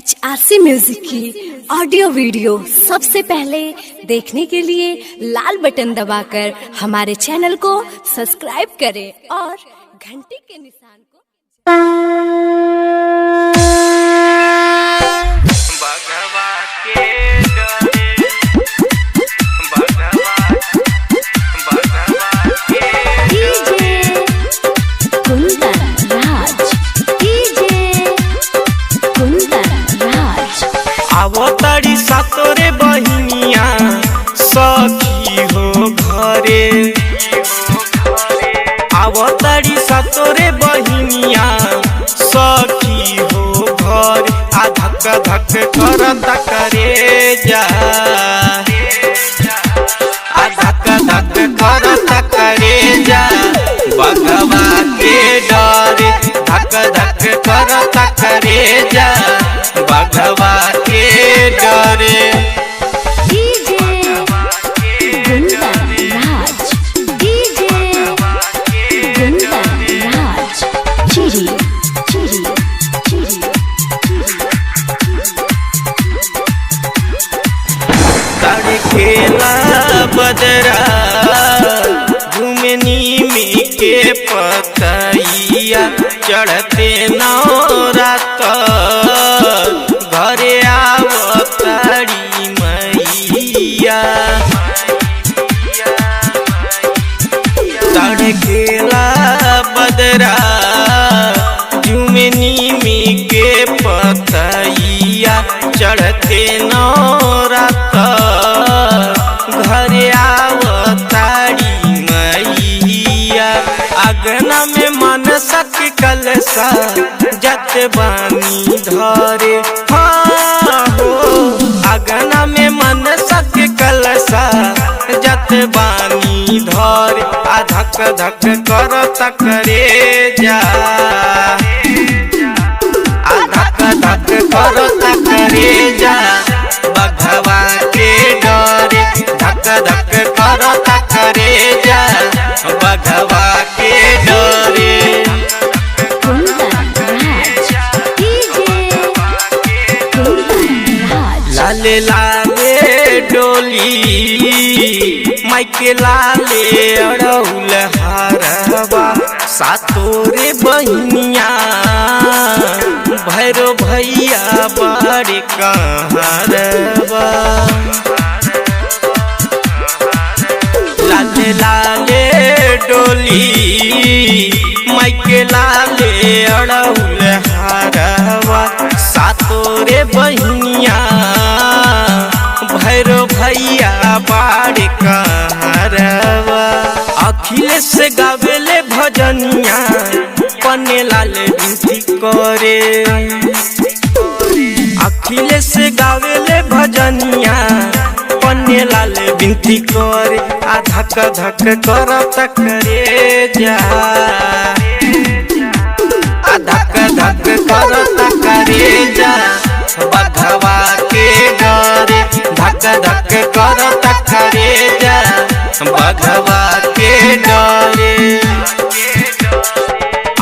HRC music की audio video सबसे पहले देखने के लिए लाल बटन दबाकर हमारे चैनल को सब्सक्राइब करें और घंटी के निशान को आवतारी सातोरे बहिनिया सखी हो घरे, आवतारी सातोरे बहिनिया सखी हो घर। आ धक धक करता करे जा, आ धक धक करता करे जा बगवा के डरे। धक धक करता करे जा बगवा के डरे। खेला बदरा घुमनी में के पतैया चढ़ते नौरात घरे आवतारी मैया। खेला बदरा झुमनी में के पतैया चढ़ते नौरात घरे आवतारी मैया। अगना में मन सक कलसा जत बानी धरे। हाँ हो अगना में मन सक कलसा जत बानी धरे। आ धक धक करत करे जा, आ धक धक करत करे जा बघवा के डरे। धक धक करत करे जा बघवा के डरे। लाले लाले डोली माइके लाले अड़ौल हारवा सातोरे बहिनिया भैरो भैया बड़े कहरवा। लाले लाले डोली माइके लाले अड़ौल हारवा सातोरे बहिनिया भैरो भैया बाड़े कहरवा। अखिलेश गावेले भजनिया पन्ने लाल विनती करे। अखिलेश गावेले भजनिया पन्ने लाल विनती करे। आ धक धक करत करे जा, आ धक धक करत करे जा बघवा के डरे। धक धक करत करे जा बघवा के डरे।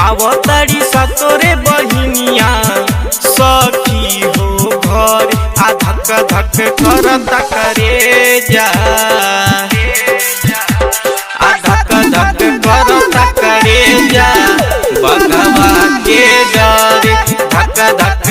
आवतारी सातोरे बहिनिया सखी हो घर। आ धक धक करत करे जा, आ धक धक करत करे जा बघवा के डरे। धक धक